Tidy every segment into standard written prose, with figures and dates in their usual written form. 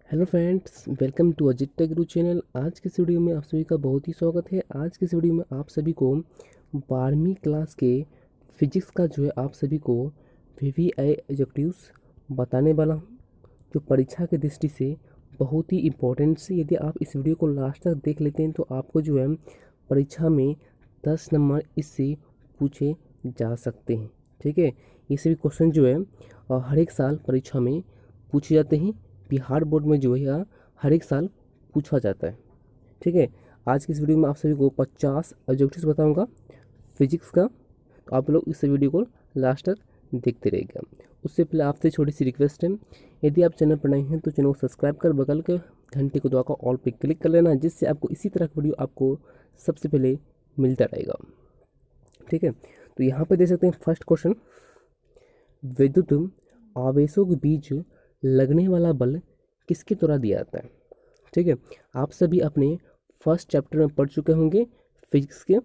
Hello friends, welcome to Ajit tech Guru channel. आज की इस वीडियो में आप सभी का बहुत ही स्वागत है। आज की इस वीडियो में आप सभी को 12वीं क्लास के फिजिक्स का जो है आप सभी को वीवीआई ऑब्जेक्टिव्स बताने वाला हूँ, जो परीक्षा की दृष्टि से बहुत ही इम्पोर्टेंट से। यदि आप इस वीडियो को लास्ट तक देख लेते हैं तो आपको जो है परीक्षा में 10 नंबर इससे पूछे जा सकते हैं। ठीक है, ये सभी क्वेश्चन जो है हर एक साल परीक्षा में पूछे जाते हैं। बिहार बोर्ड में जो है हर एक साल पूछा जाता है। ठीक है, आज की इस वीडियो में आप सभी को 50 ऑब्जेक्टिव्स बताऊंगा फिजिक्स का, तो आप लोग इस वीडियो को लास्ट तक देखते रहिएगा। उससे पहले आपसे छोटी सी रिक्वेस्ट है, यदि आप चैनल पर नए हैं तो चैनल को सब्सक्राइब कर बगल के घंटे को दबाकर ऑल पे क्लिक कर लेना, जिससे आपको इसी तरह का वीडियो आपको सबसे पहले मिलता रहेगा। ठीक है, तो यहाँ पे देख सकते हैं फर्स्ट क्वेश्चन, विद्युत आवेशों के बीच लगने वाला बल किसके द्वारा दिया जाता है। ठीक है, आप सभी अपने फर्स्ट चैप्टर में पढ़ चुके होंगे फिजिक्स के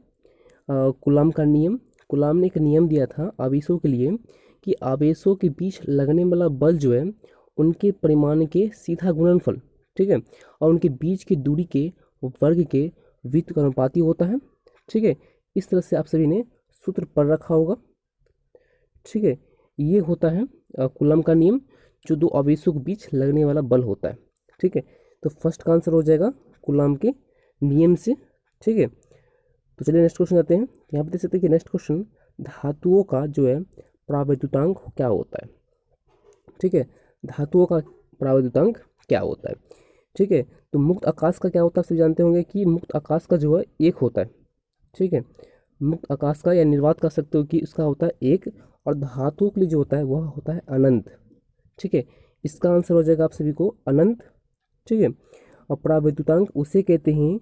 कूलॉम का नियम। कूलॉम ने एक नियम दिया था आवेशों के लिए कि आवेशों के बीच लगने वाला बल जो है उनके परिमाण के सीधा गुणनफल, ठीक है, और उनके बीच की दूरी के वर्ग के व्युत्क्रमानुपाती होता है। ठीक है, इस तरह से आप सभी ने सूत्र पढ़ रखा होगा। ठीक है, ये होता है कूलॉम का नियम, जो दो आवेशों के बीच लगने वाला बल होता है। ठीक है, तो फर्स्ट का आंसर हो जाएगा कूलॉम के नियम से। ठीक है, तो चलिए नेक्स्ट क्वेश्चन आते हैं। यहाँ पे देख सकते हैं कि नेक्स्ट क्वेश्चन, धातुओं का जो है प्रावैद्युतांक क्या होता है। ठीक है, धातुओं का प्रावैद्युतांक क्या होता है। ठीक है, तो मुक्त आकाश का क्या होता है, आप सभी जानते होंगे कि मुक्त आकाश का जो है एक होता है। ठीक है, मुक्त आकाश का या निर्वात कह सकते हो कि उसका होता है एक, और धातुओं के लिए जो होता है वह होता है अनंत। ठीक है, इसका आंसर हो जाएगा आप सभी को अनंत। ठीक है, और प्रावैद्युतांक उसे कहते हैं,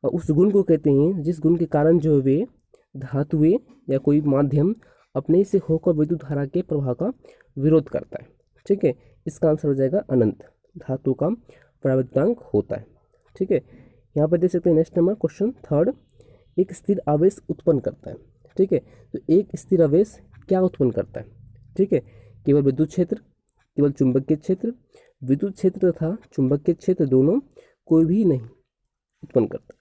और उस गुण को कहते हैं जिस गुण के कारण जो है वे धातुएं या कोई माध्यम अपने से होकर विद्युत धारा के प्रवाह का विरोध करता है। ठीक है, इसका आंसर हो जाएगा अनंत, धातु का प्रावैद्युतांक होता है। ठीक है, यहाँ पर देख सकते हैं नेक्स्ट नंबर क्वेश्चन थर्ड, एक स्थिर आवेश उत्पन्न करता है। ठीक है, तो एक स्थिर आवेश क्या उत्पन्न करता है। ठीक है, केवल विद्युत क्षेत्र, केवल चुंबकीय क्षेत्र, विद्युत क्षेत्र तथा चुंबकीय क्षेत्र दोनों कोई भी नहीं उत्पन्न करता।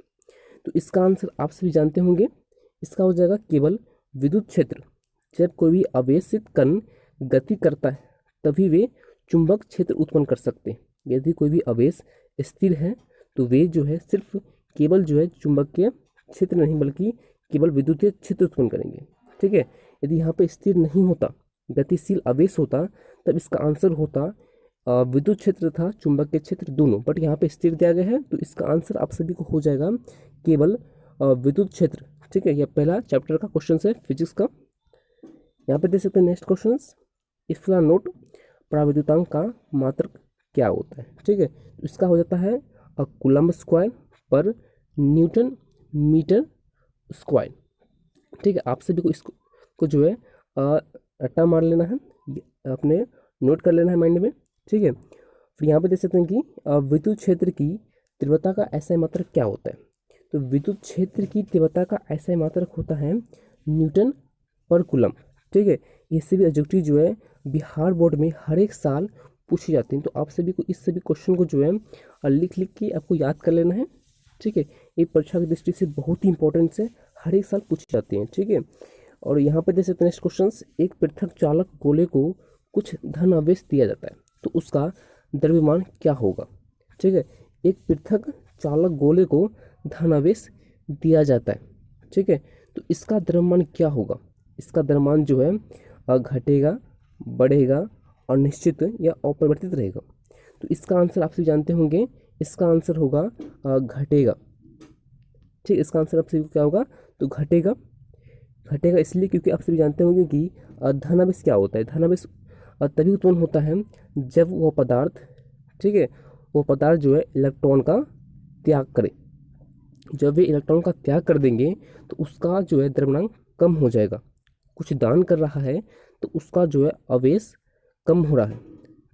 तो इसका आंसर आप सभी जानते होंगे, इसका हो जाएगा केवल विद्युत क्षेत्र। जब कोई भी आवेशित कण गति करता है तभी वे चुंबक क्षेत्र उत्पन्न कर सकते हैं। यदि कोई भी आवेश स्थिर है तो वे जो है सिर्फ केवल जो है चुंबकीय क्षेत्र नहीं बल्कि केवल विद्युतीय क्षेत्र उत्पन्न करेंगे। ठीक है, यदि यहाँ पे स्थिर नहीं होता, गतिशील आवेश होता, तब इसका आंसर होता विद्युत क्षेत्र तथा चुंबकीय क्षेत्र दोनों, बट यहाँ पे स्थिर दिया गया है तो इसका आंसर आप सभी को हो जाएगा केवल विद्युत क्षेत्र। ठीक है, यह पहला चैप्टर का क्वेश्चन है फिजिक्स का। यहाँ पे देख सकते हैं नेक्स्ट क्वेश्चन, इसका नोट, प्रावैद्युतांक का मात्रक क्या होता है। ठीक है, तो इसका हो जाता है कूलम्ब स्क्वायर पर न्यूटन मीटर स्क्वायर। ठीक है, आप सभी को इसको जो है रट्टा मार लेना है, अपने नोट कर लेना है माइंड में। ठीक है, फिर यहाँ पे देख सकते हैं कि विद्युत क्षेत्र की तीव्रता का ऐसा मात्रक क्या होता है। तो विद्युत क्षेत्र की तीव्रता का ऐसा मात्रक होता है न्यूटन पर कूलम। ठीक है, ये सभी ऑब्जेक्टिव जो है बिहार बोर्ड में हर एक साल पूछी जाती हैं, तो आप सभी को इस सभी क्वेश्चन को जो है लिख के आपको याद कर लेना है। ठीक है, ये परीक्षा की दृष्टि से बहुत ही इंपॉर्टेंट है, हर एक साल पूछी जाती हैं। ठीक है, और यहाँ पे देख सकते हैं नेक्स्ट क्वेश्चन, एक पृथक चालक गोले को कुछ धन आवेश दिया जाता है तो उसका द्रव्यमान क्या होगा। ठीक है, एक पृथक चालक गोले को धन आवेश दिया जाता है। ठीक है, तो इसका द्रव्यमान क्या होगा। इसका द्रव्यमान जो है घटेगा, बढ़ेगा और निश्चित या अपरिवर्तित रहेगा। तो इसका आंसर आप सभी जानते होंगे, इसका आंसर होगा घटेगा। ठीक, इसका आंसर आप सभी को क्या होगा, तो घटेगा। घटेगा इसलिए क्योंकि आप सभी जानते होंगे कि धनावेश क्या होता है। धनावेश तभी उत्पन्न होता है जब वह पदार्थ, ठीक है, वो पदार्थ जो है इलेक्ट्रॉन का त्याग करे। जब वे इलेक्ट्रॉन का त्याग कर देंगे तो उसका जो है द्रव्यमान कम हो जाएगा। कुछ दान कर रहा है तो उसका जो है आवेश कम हो रहा है।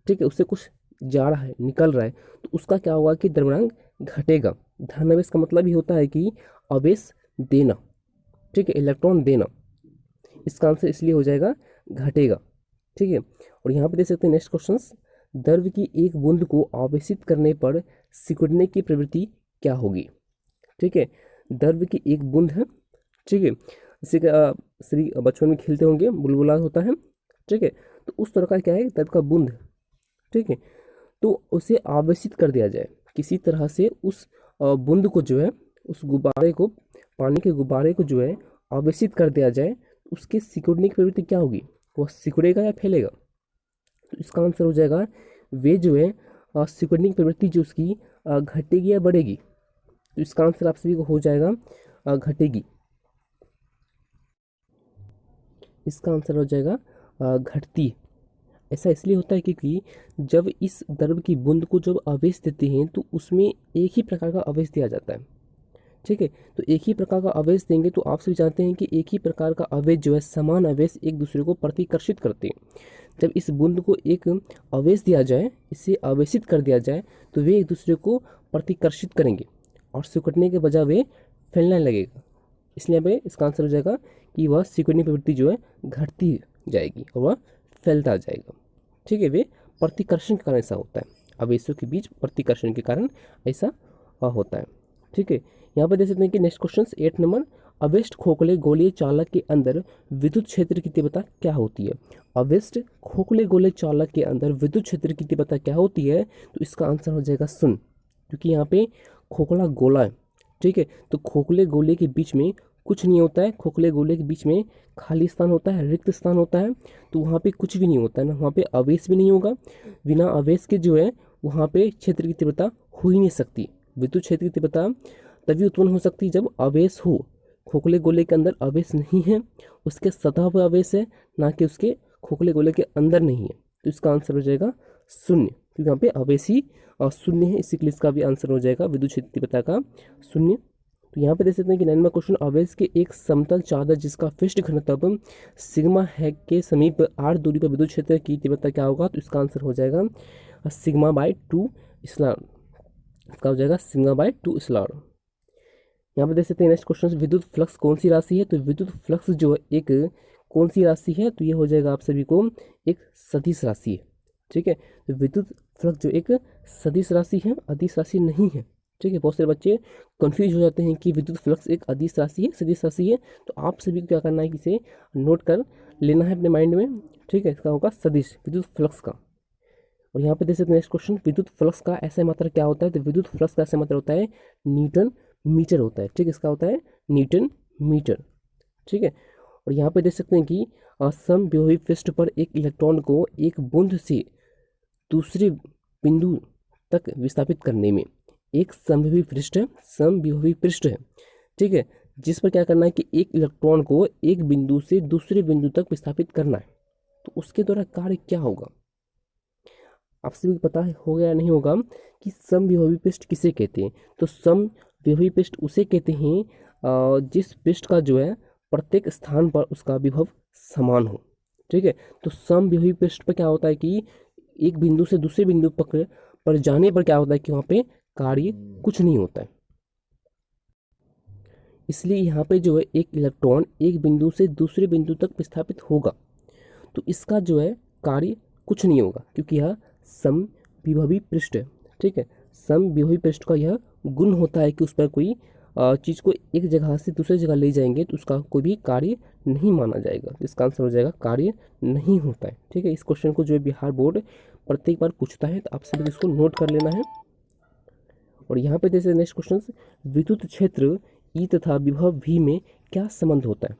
ठीक है, उससे कुछ जा रहा है, निकल रहा है, तो उसका क्या होगा कि द्रव्यमान घटेगा। धनावेश का मतलब ही होता है कि आवेश देना। ठीक है, इलेक्ट्रॉन देना। इसका आंसर इसलिए हो जाएगा घटेगा। ठीक है, और यहाँ पे देख सकते हैं नेक्स्ट क्वेश्चन, द्रव की एक बूंद को आवेशित करने पर सिकुड़ने की प्रवृत्ति क्या होगी। ठीक है, द्रव की एक बूंद है, ठीक है, इसी का सभी बचपन में खेलते होंगे, बुलबुला होता है, ठीक है, तो उस तरह का क्या है, द्रव का बूंद, ठीक है, तो उसे आवेशित कर दिया जाए किसी तरह से, उस बूंद को जो है, उस गुब्बारे को, पानी के गुब्बारे को जो है आवेशित कर दिया जाए, उसके सिकुड़ने की प्रवृत्ति क्या होगी, वो सिकुड़ेगा या फैलेगा। तो इसका आंसर हो जाएगा वे जो है सिकुड़ने की प्रवृत्ति जो उसकी घटेगी या बढ़ेगी। तो इसका आंसर आप सभी को हो जाएगा घटेगी। इसका आंसर हो जाएगा घटती। ऐसा इसलिए होता है क्योंकि जब इस द्रव की बूंद को जब आवेश देते हैं तो उसमें एक ही प्रकार का आवेश दिया जाता है, ठीक है, तो एक ही प्रकार का आवेश देंगे तो आप सभी जानते हैं कि एक ही प्रकार का आवेश जो है, समान आवेश एक दूसरे को प्रतिकर्षित करते हैं। जब इस बूंद को एक आवेश दिया जाए, इसे आवेशित कर दिया जाए, तो वे एक दूसरे को प्रतिकर्षित करेंगे और सिकुड़ने के बजाय वे फैलने लगेगा। इसलिए यहाँ पे इसका आंसर हो जाएगा कि वह सिकुड़ने की प्रवृत्ति जो है घटती जाएगी और वह फैलता जाएगा, ठीक है, वे प्रतिकर्षण के कारण ऐसा होता है, आवेशों के बीच प्रतिकर्षण के कारण ऐसा होता है, ठीक है। यहाँ पर देख सकते हैं कि नेक्स्ट क्वेश्चन 8 नंबर, अवेष्ट खोखले गोलीय चालक के अंदर विद्युत क्षेत्र की तीव्रता क्या होती है। अवेष्ट खोखले गोलीय चालक के अंदर विद्युत क्षेत्र की तीव्रता क्या होती है, तो इसका आंसर हो जाएगा शून्य, क्योंकि यहाँ पे खोखला गोला है, ठीक है, तो खोखले गोले के बीच में कुछ नहीं होता है, खोखले गोले के बीच में खाली स्थान होता है, रिक्त स्थान होता है, तो वहाँ पे कुछ भी नहीं होता है ना, वहाँ पे आवेश भी नहीं होगा, बिना आवेश के जो है वहाँ पे क्षेत्र की तीव्रता हो ही नहीं सकती। विद्युत क्षेत्र की तीव्रता तभी उत्पन्न हो सकती है जब आवेश हो। खोखले गोले के अंदर आवेश नहीं है, उसके सतह पर आवेश है, ना कि उसके खोखले गोले के अंदर नहीं है, तो इसका आंसर हो जाएगा शून्य, क्योंकि यहाँ पे आवेश ही शून्य है, इसी के लिए इसका भी आंसर हो जाएगा विद्युत क्षेत्र की तीव्रता का शून्य। तो यहाँ पे देख सकते हैं कि 9वां क्वेश्चन, आवेश के एक समतल चादर जिसका पृष्ठ घनत्व सिग्मा है के समीप r दूरी पर विद्युत क्षेत्र की तीव्रता क्या होगा, तो इसका आंसर हो जाएगा सिग्मा बाय 2 स्लॉट, इसका हो जाएगा सिग्मा बाय 2 स्लॉट। यहाँ पे देख सकते हैं नेक्स्ट क्वेश्चन, विद्युत फ्लक्स कौन सी राशि है, तो विद्युत फ्लक्स जो एक कौन सी राशि है, तो ये हो जाएगा आप सभी को एक सदिश राशि है, ठीक है, तो विद्युत फ्लक्स जो एक सदिश राशि है, अदिश राशि नहीं है, ठीक है। बहुत सारे बच्चे कंफ्यूज हो जाते हैं कि विद्युत फ्लक्स एक अदिश राशि है, सदिश राशि है, तो आप सभी को क्या करना है कि इसे नोट कर लेना है अपने माइंड में, ठीक है, इसका होगा सदिश विद्युत फ्लक्स का। और यहाँ पे देख सकते हैं नेक्स्ट क्वेश्चन, विद्युत फ्लक्स का ऐसा मात्रा क्या होता है, तो विद्युत फ्लक्स का ऐसा मात्रा होता है न्यूटन मीटर होता है, ठीक है, इसका होता है न्यूटन मीटर, ठीक है। और यहाँ पे देख सकते हैं कि समविभवी पृष्ठ पर एक इलेक्ट्रॉन को एक बूंद से दूसरे बिंदु तक विस्थापित करने में एक समविभवी पृष्ठ है, ठीक है, जिस पर क्या करना है कि एक इलेक्ट्रॉन को एक बिंदु से दूसरे बिंदु तक विस्थापित करना है, तो उसके द्वारा कार्य क्या होगा। आप सभी को पता होगा या नहीं होगा कि समविभवी पृष्ठ किसे कहते हैं, तो समविभवी पृष्ठ उसे कहते हैं जिस पृष्ठ का जो है प्रत्येक स्थान पर उसका विभव समान हो, ठीक है। तो समविभवी पृष्ठ पर क्या होता है कि एक बिंदु से दूसरे बिंदु पर जाने पर क्या होता है कि वहाँ पे कार्य कुछ नहीं होता है, इसलिए यहाँ पे जो है एक इलेक्ट्रॉन एक बिंदु से दूसरे बिंदु तक विस्थापित होगा, तो इसका जो है कार्य कुछ नहीं होगा, क्योंकि यह समविभवी पृष्ठ है, ठीक है। समविभवी पृष्ठ का यह गुण होता है कि उस पर कोई चीज़ को एक जगह से दूसरी जगह ले जाएंगे तो उसका कोई भी कार्य नहीं माना जाएगा, इसका आंसर हो जाएगा कार्य नहीं होता है, ठीक है। इस क्वेश्चन को जो है बिहार बोर्ड प्रत्येक बार पूछता है, तो आप सभी इसको नोट कर लेना है। और यहाँ पे जैसे नेक्स्ट क्वेश्चन, विद्युत क्षेत्र ई तथा विभव भी में क्या संबंध होता है,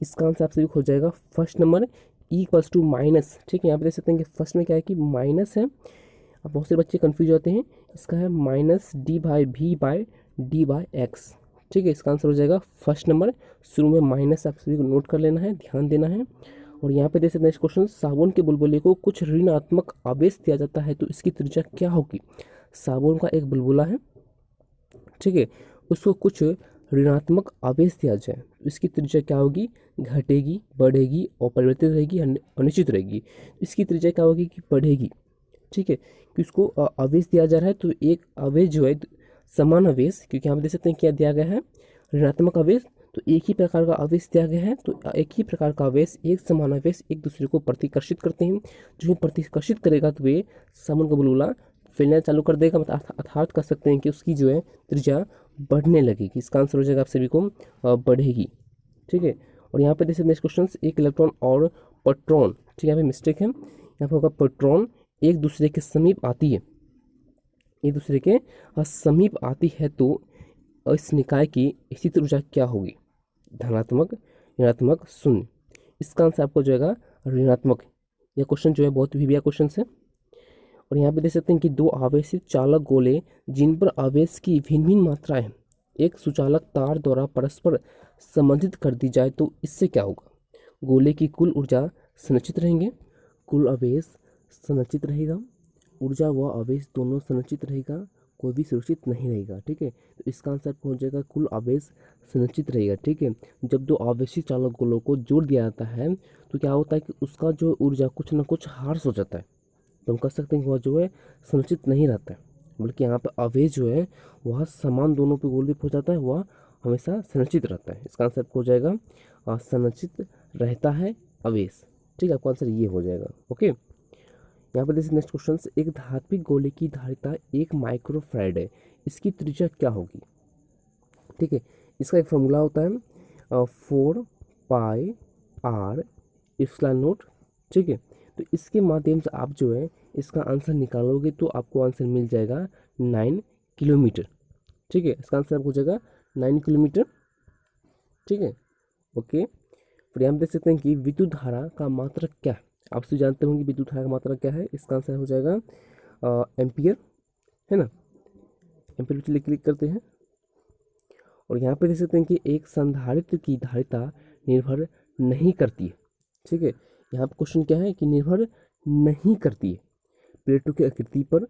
इसका आंसर आप सभी हो जाएगा first number E equals to minus, ठीक है। यहाँ पे देख सकते हैं कि फर्स्ट में क्या है कि माइनस है, अब बहुत से बच्चे कंफ्यूज होते हैं, इसका है minus D by V by D by X, ठीक है, इसका आंसर हो जाएगा फर्स्ट नंबर। शुरू में माइनस आप सभी को नोट कर लेना है, ध्यान देना है। और यहाँ पे देख सकते हैं नेक्स्ट क्वेश्चन, साबुन के बुलबुले को कुछ ऋणात्मक आवेश दिया जाता है तो इसकी त्रिज्या क्या होगी। साबुन का एक बुलबुला है, ठीक है, उसको कुछ ऋणात्मक आवेश दिया जाए तो इसकी त्रिज्या क्या होगी, घटेगी, बढ़ेगी, अपरिवर्तित रहेगी, अनिश्चित रहेगी। इसकी त्रिज्या क्या होगी कि बढ़ेगी, ठीक है, कि उसको आवेश दिया जा रहा है, तो एक आवेश जो है समान आवेश, क्योंकि हम देख सकते हैं क्या दिया गया है ऋणात्मक आवेश, तो एक ही प्रकार का आवेश दिया गया है, तो एक ही प्रकार का आवेश, एक समान आवेश एक दूसरे को प्रतिकर्षित करते हैं। जो ही प्रतिकर्षित करेगा तो वे समान का बुलबुला फैलना चालू कर देगा, मतलब अर्थात कर सकते हैं कि उसकी जो है त्रिज्या बढ़ने लगेगी। इसका आंसर हो जाएगा आप सभी को बढ़ेगी। ठीक है, और यहाँ पे जैसे नेक्स्ट क्वेश्चन, एक इलेक्ट्रॉन और प्रोटॉन, ठीक है, यहाँ पे मिस्टेक है, यहाँ पे होगा प्रोटॉन एक दूसरे के समीप आती है, एक दूसरे के समीप आती है तो इस निकाय की स्थित ऊर्जा क्या होगी? धनात्मक, ऋणात्मक, शून्य। इसका आंसर आपको जो है ऋणात्मक। यह क्वेश्चन जो है बहुत ही बढ़िया क्वेश्चन है। और यहाँ पे देख सकते हैं कि दो आवेशित चालक गोले जिन पर आवेश की भिन्न भिन्न मात्राएं एक सुचालक तार द्वारा परस्पर संबंधित कर दी जाए तो इससे क्या होगा? गोले की कुल ऊर्जा संरक्षित रहेंगे, कुल आवेश संरक्षित रहेगा, ऊर्जा व आवेश दोनों संरक्षित रहेगा, कोई भी सुरक्षित नहीं रहेगा। ठीक है, तो इसका आंसर पहुंच जाएगा कुल आवेश संरक्षित रहेगा। ठीक है, जब दो आवेशित चालक गोलों को जोड़ दिया जाता है तो क्या होता है कि उसका जो ऊर्जा कुछ ना कुछ हार्स हो जाता है, तो हम कह सकते हैं कि वह जो है संरक्षित नहीं रहता है, बल्कि यहाँ पर आवेश जो है वह समान दोनों पे गोल भी हो जाता है, वह हमेशा संरक्षित रहता है। इसका आंसर हो जाएगा संरक्षित रहता है आवेश। ठीक है, आपका आंसर ये हो जाएगा। ओके, यहाँ पर देखिए नेक्स्ट क्वेश्चन, एक धात्विक गोले की धारिता 1 माइक्रोफैराड है, इसकी त्रिज्या क्या होगी? ठीक है, इसका एक फॉर्मूला होता है 4πr/0। ठीक है, तो इसके माध्यम से आप जो है इसका आंसर निकालोगे तो आपको आंसर मिल जाएगा 9 किलोमीटर। ठीक है, इसका आंसर आपको हो जाएगा 9 किलोमीटर। ठीक है, ओके, फिर यहाँ देख सकते हैं कि विद्युत धारा का मात्रक क्या है? आप सभी जानते होंगे विद्युत धारा का मात्रक क्या है। इसका आंसर हो जाएगा एम्पियर, है ना। एम्पियर पे क्लिक करते हैं और यहाँ पे देख सकते हैं कि एक संधारित्र की धारिता निर्भर नहीं करती है। ठीक है, यहाँ पे क्वेश्चन क्या है कि निर्भर नहीं करती है प्लेटों की आकृति पर,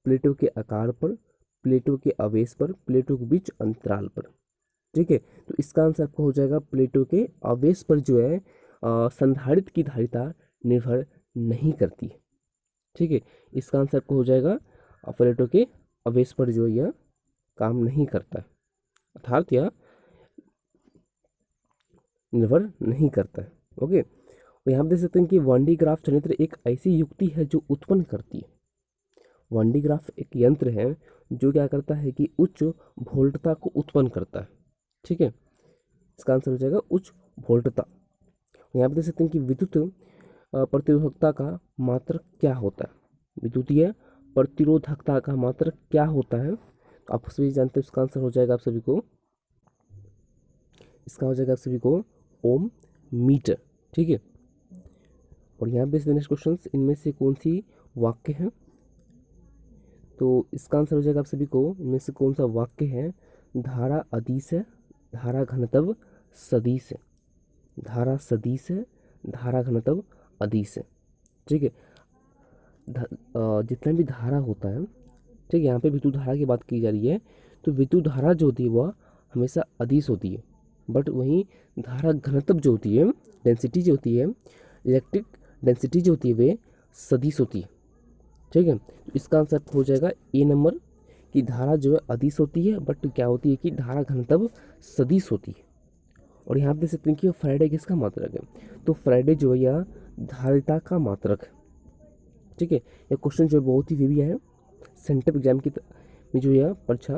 प्लेटों के आकार पर, प्लेटों के आवेश पर, प्लेटों के बीच अंतराल पर। ठीक है, तो इसका आंसर आपको हो जाएगा प्लेटों के आवेश पर जो है संधारित्र की धारिता निर्भर नहीं करती है। ठीक है, इसका आंसर आपको हो जाएगा प्लेटों के आवेश पर जो यह काम नहीं करता है, अर्थात यह निर्भर नहीं करता है। ओके, और यहाँ देख सकते हैं कि वन डी ग्राफ संयंत्र एक ऐसी युक्ति है जो उत्पन्न करती है। वन डी ग्राफ एक यंत्र है जो क्या करता है कि उच्च वोल्टता को उत्पन्न करता है। ठीक है, इसका आंसर हो जाएगा उच्च वोल्टता। यहाँ पे देख सकते हैं कि विद्युत प्रतिरोधकता का मात्रक क्या होता है? विद्युतीय प्रतिरोधकता का मात्रक क्या होता है? तो आप सभी जानते हैं, इसका आंसर हो जाएगा आप सभी को, इसका हो जाएगा आप सभी को ओम मीटर। ठीक है, और यहाँ पे नेक्स्ट क्वेश्चन, इनमें से कौन सी वाक्य है? तो इसका आंसर हो जाएगा आप सभी को, इनमें से कौन सा वाक्य है? धारा अदिश है, धारा घनत्व सदिश है, धारा सदिश है, धारा घनत्व अदिश है। ठीक है, जितना भी धारा होता है, ठीक है, यहाँ पे विद्युत धारा की बात की जा रही है, तो विद्युत धारा जो होती है वह हमेशा अदिश होती है, बट वहीं धारा घनत्व जो होती है, डेंसिटी जो होती है, इलेक्ट्रिक डेंसिटी जो होती है वे सदिश होती है। ठीक है, तो इसका आंसर हो जाएगा ए नंबर, कि धारा जो है अदिश होती है बट क्या होती है कि धारा घनत्व सदिश होती है। और यहाँ पे देख सकते हैं कि फ्राइडे किसका मात्रक है? तो फ्राइडे जो है यह धारिता का मात्रक है। ठीक है, यह क्वेश्चन जो है बहुत ही हेवी है, सेंटर एग्जाम की में जो यह परीक्षा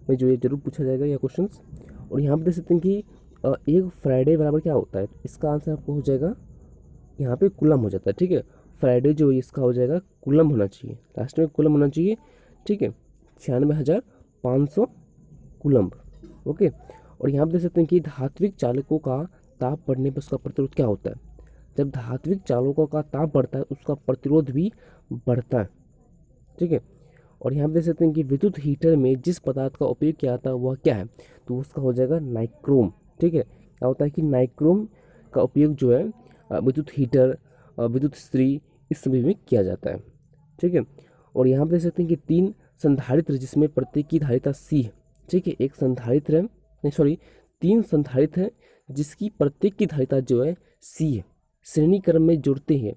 में जो ये जरूर पूछा जाएगा यह क्वेश्चन। और यहाँ पे देख सकते हैं कि एक फ्राइडे बराबर क्या होता है? इसका आंसर आपको हो जाएगा यहाँ पे कूलम हो जाता है। ठीक है, फ्राइडे जो इसका हो जाएगा कूलम होना चाहिए, लास्ट में कूलम होना चाहिए। ठीक है, 96,500 कूलम। ओके, और यहाँ पे देख सकते हैं कि धात्विक चालकों का ताप बढ़ने पर उसका प्रतिरोध क्या होता है? जब धात्विक चालकों का ताप बढ़ता है उसका प्रतिरोध भी बढ़ता है। ठीक है, और यहाँ पे देख सकते हैं कि विद्युत हीटर में जिस पदार्थ का उपयोग किया जाता है वह क्या है? तो उसका हो जाएगा नाइक्रोम। ठीक है, क्या होता है कि नाइक्रोम का उपयोग जो है विद्युत हीटर, विद्युत इस्त्री, इस सभी में किया जाता है। ठीक है, और यहाँ पे देख सकते हैं कि 3 संधारित्र जिसमें प्रत्येक की धारिता C है। ठीक है, एक संधारित्र है, नहीं सॉरी 3 संधारित्र हैं जिसकी प्रत्येक की धारिता जो है C है, श्रेणी क्रम में जुड़ते हैं।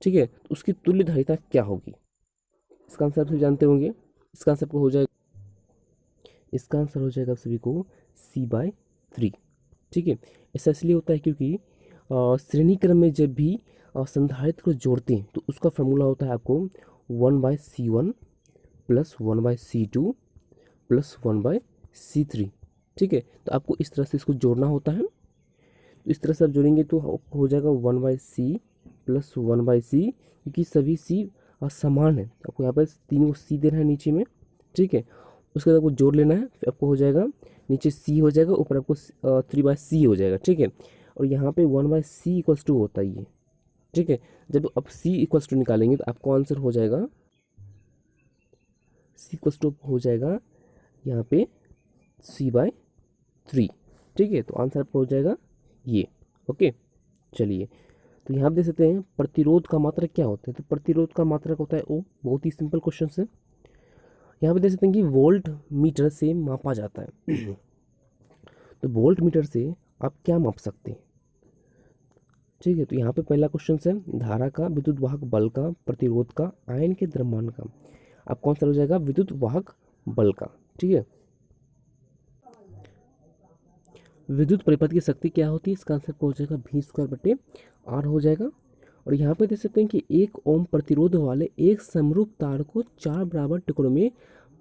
ठीक है, तो उसकी तुल्य धारिता क्या होगी? इसका आंसर आप सभी जानते होंगे, इसका आंसर आपको हो जाएगा, इसका आंसर हो जाएगा आप सभी को C/3। 3। ठीक है, ऐसा इसलिए होता है क्योंकि श्रेणी क्रम में जब भी संधारित्र को जोड़ते हैं तो उसका फॉर्मूला होता है आपको 1/C1 plus 1/C2 plus 1/C3। ठीक है, तो आपको इस तरह से इसको जोड़ना होता है। तो इस तरह से आप जोड़ेंगे तो हो जाएगा 1/C प्लस 1/C, क्योंकि सभी C समान है। आपको यहाँ पर तीनों C देना है नीचे में। ठीक है, उसके बाद आपको जोड़ लेना है, फिर आपको हो जाएगा नीचे C हो जाएगा, ऊपर आपको 3/C हो जाएगा। ठीक है, और यहाँ पे 1/C इक्वल्स टू होता है ये। ठीक है, जब आप C इक्वल्स टू निकालेंगे तो आपको आंसर हो जाएगा C इक्वल्स टू हो जाएगा यहाँ पे C/3। ठीक है, तो आंसर आपको हो जाएगा ये। ओके, चलिए, तो यहाँ पे देख सकते हैं प्रतिरोध का मात्रक क्या होता है। तो प्रतिरोध का मात्रक होता है O। बहुत ही सिंपल क्वेश्चन है। यहाँ पे देख सकते हैं कि वोल्ट मीटर से मापा जाता है। तो वोल्ट मीटर से आप क्या माप सकते हैं। ठीक है, तो यहाँ पे पहला क्वेश्चन है धारा का, विद्युत वाहक बल का, प्रतिरोध का, आयन के द्रव्यमान का। आप कौन सा हो जाएगा, विद्युत वाहक बल का। ठीक है, विद्युत परिपथ की शक्ति क्या होती है, इसका आंसर हो जाएगा V²/R हो जाएगा। और यहाँ पे देख सकते हैं कि 1 ओम प्रतिरोध वाले एक समरूप तार को 4 बराबर टुकड़ों में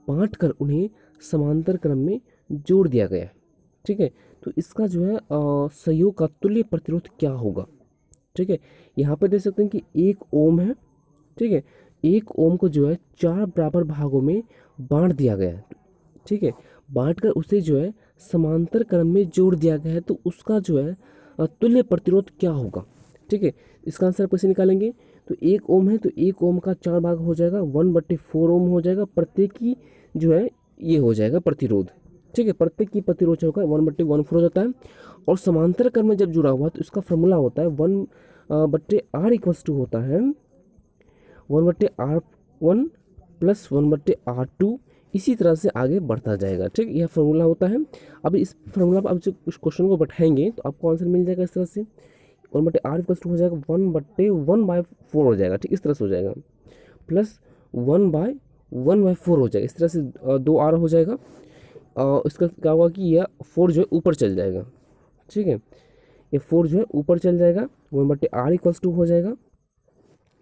बांटकर उन्हें समांतर क्रम में जोड़ दिया गया है। ठीक है, तो इसका जो है संयोग का तुल्य प्रतिरोध क्या होगा। ठीक है, यहाँ पे देख सकते हैं कि 1 ओम है। ठीक है, 1 ओम को जो है 4 बराबर भागों में बांट दिया गया है। ठीक है, बांटकर उसे जो है समांतर क्रम में जोड़ दिया गया है, तो उसका जो है तुल्य प्रतिरोध क्या होगा। ठीक है, इसका आंसर कैसे निकालेंगे। तो 1 ओम है तो 1 ओम का 4 भाग हो जाएगा, 1/4 ओम हो जाएगा। प्रत्येक की जो है ये हो जाएगा प्रतिरोध। ठीक है, प्रत्येक की प्रतिरोध होगा 1/14 हो जाता है। और समांतर क्रम में जब जुड़ा हुआ तो इसका फॉर्मूला होता है 1/R इक्वल्स टू होता है 1/R1 प्लस 1/R2। इसी तरह से आगे बढ़ता जाएगा। ठीक, यह फार्मूला होता है। अब इस फार्मूला पर आप जो उस क्वेश्चन को बैठाएंगे तो आपको आंसर मिल जाएगा इस तरह से 1/R इक्वल्स टू हो जाएगा 1/1/4 हो जाएगा। ठीक, इस तरह से हो जाएगा, प्लस 1/1/4 हो जाएगा। इस तरह से 2R हो जाएगा। इसका क्या होगा कि यह 4 जो है ऊपर चल जाएगा। ठीक है, ये 4 जो है ऊपर चल जाएगा, 1/R इक्वल्स टू हो जाएगा।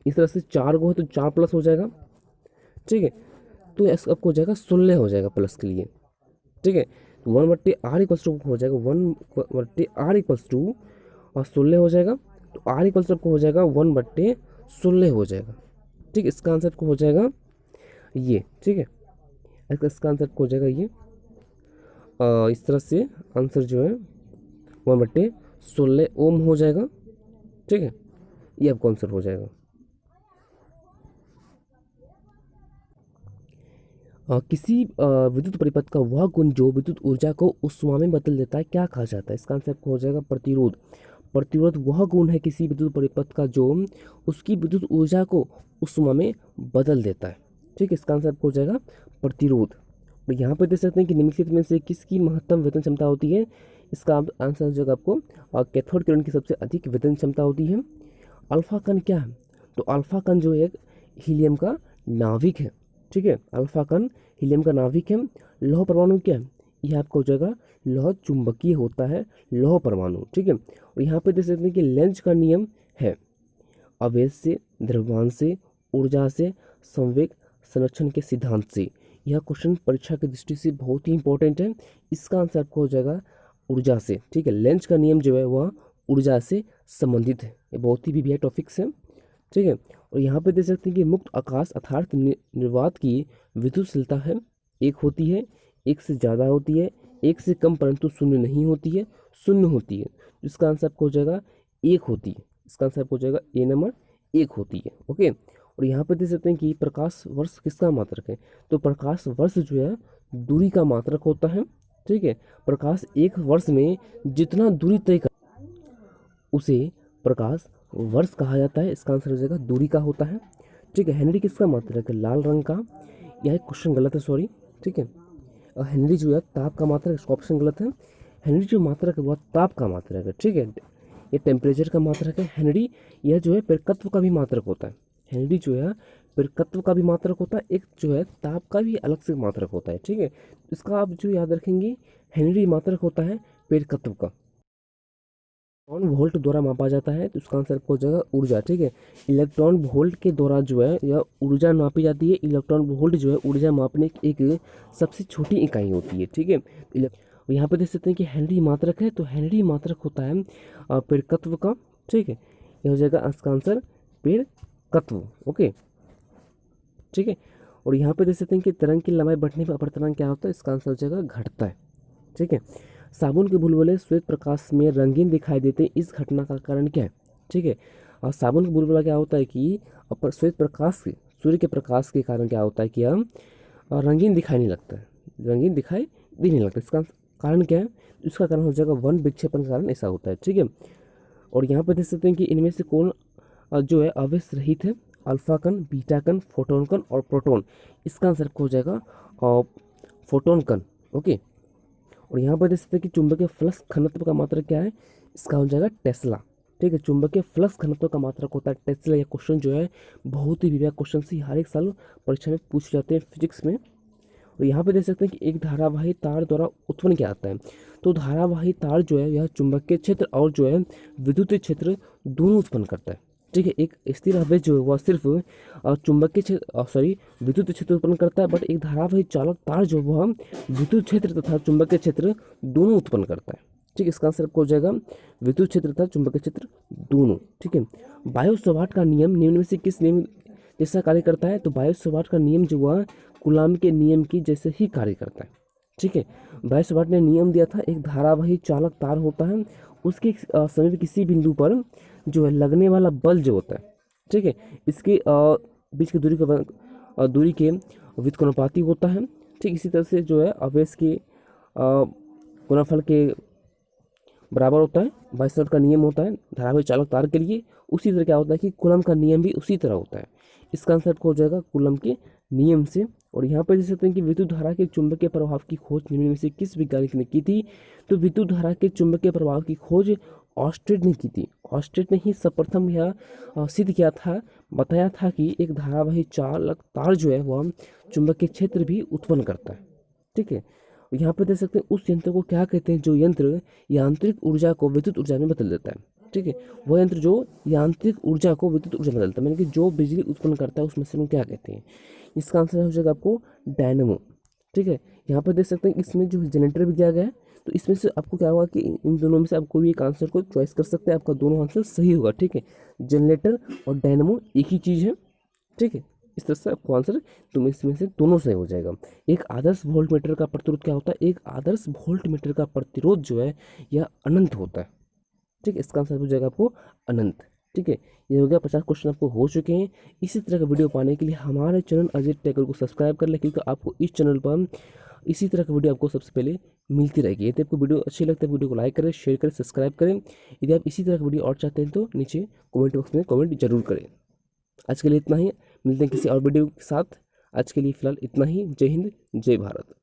इस तरह से 4 को है तो 4 प्लस हो जाएगा। ठीक है, तो आपको हो जाएगा 16 हो जाएगा प्लस के लिए। ठीक है, 1/R इक्वल्स टू हो जाएगा 1/R इक्वल्स टू और 16 हो जाएगा। तो R इक्वल्स टू आपको हो जाएगा 1/16 हो जाएगा। ठीक, इसका आंसर आपको हो जाएगा ये। ठीक है, इसका आंसर आपको हो जाएगा ये। इस तरह से आंसर जो है 1/16 ओम हो जाएगा। ठीक है, ये आपको आंसर हो जाएगा। किसी विद्युत परिपथ का वह गुण जो विद्युत ऊर्जा को उष्मा में बदल देता है क्या कहा जाता है। इसका आंसर हो जाएगा प्रतिरोध। प्रतिरोध वह गुण है किसी विद्युत परिपथ का जो उसकी विद्युत ऊर्जा को उष्मा में बदल देता है। ठीक है, इसका आंसर हो जाएगा प्रतिरोध। और यहाँ पर देख सकते हैं कि निम्नलिखित में से किसकी महत्तम वेतन क्षमता होती है। इसका आंसर हो जाएगा आपको कैथोड किरण की सबसे अधिक वेतन क्षमता होती है। अल्फा कण क्या है, तो अल्फा कण जो एक हीलियम का नाभिक है। ठीक है, अल्फा कण हीलियम का नाभिक है। लौह परमाणु क्या है, यह आपका हो जाएगा लौह चुंबकीय होता है लौह परमाणु। ठीक है, और यहाँ पे देख सकते हैं कि लेंज का नियम है आवेश से, द्रव्यमान से, ऊर्जा से, संवेग संरक्षण के सिद्धांत से। यह क्वेश्चन परीक्षा की दृष्टि से बहुत ही इंपॉर्टेंट है। इसका आंसर आपको हो जाएगा ऊर्जा से। ठीक है, लेंज का नियम जो है वह ऊर्जा से संबंधित है। ये बहुत ही बढ़िया टॉपिक्स है। ठीक है, और यहाँ पे देख सकते हैं कि मुक्त आकाश अर्थात निर्वात की विद्युतशीलता है, एक होती है, एक से ज़्यादा होती है, एक से कम परंतु शून्य नहीं होती है, शून्य होती है। इसका आंसर आपको हो जाएगा एक होती है। इसका आंसर आपको हो जाएगा ए नंबर, एक होती है। ओके, और यहाँ पे देख सकते हैं कि प्रकाश वर्ष किसका मात्रक है, तो प्रकाश वर्ष जो है दूरी का मात्रक होता है। ठीक है, प्रकाश एक वर्ष में जितना दूरी तय कर उसे प्रकाश वर्ष कहा जाता है। इसका आंसर हो जाएगा दूरी का होता है। ठीक है, हेनरी किसका मात्रक है, लाल रंग का। यह क्वेश्चन गलत है, सॉरी। ठीक है, हेनरी जो है ताप का मात्रक, इसका ऑप्शन गलत है। हेनरी जो मात्रक है वह ताप का मात्रक है। ठीक है, ये टेम्परेचर का मात्रक है। हेनरी यह जो है प्रेरकत्व का भी मात्रक होता है। हेनरी जो है प्रेरकत्व का भी मात्रक होता है, एक जो है ताप का भी अलग से मात्रक होता है। ठीक है, इसका आप जो याद रखेंगे हेनरी मात्रक होता है प्रेरकत्व का। इलेक्ट्रॉन वोल्ट द्वारा मापा जाता है, तो इसका आंसर आपको हो जाएगा ऊर्जा। ठीक है, इलेक्ट्रॉन वोल्ट के द्वारा जो है यह ऊर्जा मापी जाती है। इलेक्ट्रॉन वोल्ट जो है ऊर्जा मापने की एक सबसे छोटी इकाई होती है। ठीक है, यहाँ पे देख सकते हैं कि हेनरी मात्रक है, तो हेनरी मात्रक होता है प्रेरकत्व का। ठीक है, यह हो जाएगा इसका आंसर प्रेरकत्व। ओके, ठीक है, और यहाँ पे देख सकते हैं कि तरंग की लंबाई बढ़ने पर अपवर्तनांक क्या होता है, इसका आंसर हो जाएगा घटता है। ठीक है, साबुन के बुलबुले श्वेत प्रकाश में रंगीन दिखाई देते हैं, इस घटना का कारण क्या है। ठीक है, और साबुन का बुलबुला क्या होता है कि श्वेत प्रकाश के, सूर्य के प्रकाश के कारण क्या होता है कि हम रंगीन दिखाई नहीं लगता है, रंगीन दिखाई भी नहीं लगता। इसका कारण क्या है, इसका कारण हो जाएगा वन विक्षेपण के कारण ऐसा होता है। ठीक है, और यहाँ पर देख सकते हैं कि इनमें से कौन जो है आवेश रहित है, अल्फा कण, बीटा कण, फोटोन कण और प्रोटॉन। इसका आंसर हो जाएगा फोटोन कण। ओके, और यहाँ पर देख सकते हैं कि चुंबकीय फ्लक्स घनत्व का मात्रक क्या है, इसका हो जाएगा टेस्ला। ठीक है, चुंबकीय फ्लक्स घनत्व का मात्रक होता है टेस्ला। यह क्वेश्चन जो है बहुत ही विवेक क्वेश्चन से हर एक साल परीक्षा में पूछ जाते हैं फिजिक्स में। और यहाँ पे देख सकते हैं कि एक धारावाही तार द्वारा उत्पन्न क्या आता है, तो धारावाही तार जो है यह चुंबकीय क्षेत्र और जो है विद्युत क्षेत्र दोनों उत्पन्न करता है। ठीक है, एक स्थिर आवेश जो है वह सिर्फ चुंबकीय क्षेत्र विद्युत क्षेत्र उत्पन्न करता है, बट एक धारावाही चालक तार जो वह विद्युत क्षेत्र तथा चुंबकीय क्षेत्र दोनों उत्पन्न करता है। ठीक है, इसका आंसर आपको हो जाएगा विद्युत क्षेत्र तथा चुंबकीय क्षेत्र दोनों। ठीक है, बायो सवार्ट का नियम निम्न में से किस नियम जैसा कार्य करता है, तो बायो सवार्ट का नियम जो वह कूलाम के नियम की जैसे ही कार्य करता है। ठीक है, बायो सवार्ट ने नियम दिया था, एक धारावाही चालक तार होता है, उसके समीप किसी बिंदु पर जो है लगने वाला बल जो होता है, ठीक है, इसके बीच की दूरी के व्युत्क्रमानुपाती होता है। ठीक इसी तरह से जो है आवेश के गुणनफल के बराबर होता है। बायो सवार्ट का नियम होता है धारावाही चालक तार के लिए। उसी तरह क्या होता है कि कूलम का नियम भी उसी तरह होता है। इसका आंसर हो जाएगा कूलम के नियम से। और यहाँ पर देख सकते हैं कि विद्युत धारा के चुंबकीय प्रभाव की खोज निम्न में से किस वैज्ञानिक ने की थी, तो विद्युत धारा के चुंबकीय प्रभाव की खोज ऑस्टेड ने की थी। ऑस्टेड ने ही सर्वप्रथम यह सिद्ध किया था, बताया था कि एक धारावाही चालक तार जो है वह चुंबकीय क्षेत्र भी उत्पन्न करता है। ठीक है, यहाँ पे देख सकते हैं उस यंत्र को क्या कहते हैं जो यंत्र यांत्रिक ऊर्जा को विद्युत ऊर्जा में बदल देता है। ठीक है, वह यंत्र जो यांत्रिक ऊर्जा को विद्युत ऊर्जा में बदलता है, यानी कि जो बिजली उत्पन्न करता है उस मशीन को क्या कहते हैं। इसका आंसर हो जाएगा आपको डायनेमो। ठीक है, यहाँ पर देख सकते हैं इसमें जो जनरेटर भी दिया गया है, तो इसमें से आपको क्या होगा कि इन दोनों में से आप कोई भी एक आंसर को चॉइस कर सकते हैं, आपका दोनों आंसर सही होगा। ठीक है, जनरेटर और डायनेमो एक ही चीज़ है। ठीक है, इस तरह से आपको आंसर तुम इसमें से दोनों सही हो जाएगा। एक आदर्श वोल्ट मीटर का प्रतिरोध क्या होता है, एक आदर्श वोल्ट मीटर का प्रतिरोध जो है यह अनंत होता है। ठीक है, इसका आंसर हो जाएगा आपको अनंत। ठीक है, ये हो गया 50 क्वेश्चन आपको हो चुके हैं। इसी तरह का वीडियो पाने के लिए हमारे चैनल अजय टेकर को सब्सक्राइब कर लें, क्योंकि आपको इस चैनल पर इसी तरह का वीडियो आपको सबसे पहले मिलती रहेगी। यदि आपको वीडियो अच्छी लगती है वीडियो को लाइक करें, शेयर करें, सब्सक्राइब करें। यदि आप इसी तरह का वीडियो और चाहते हैं तो नीचे कमेंट बॉक्स में कमेंट जरूर करें। आज के लिए इतना ही, मिलते हैं किसी और वीडियो के साथ। आज के लिए फिलहाल इतना ही। जय हिंद, जय भारत।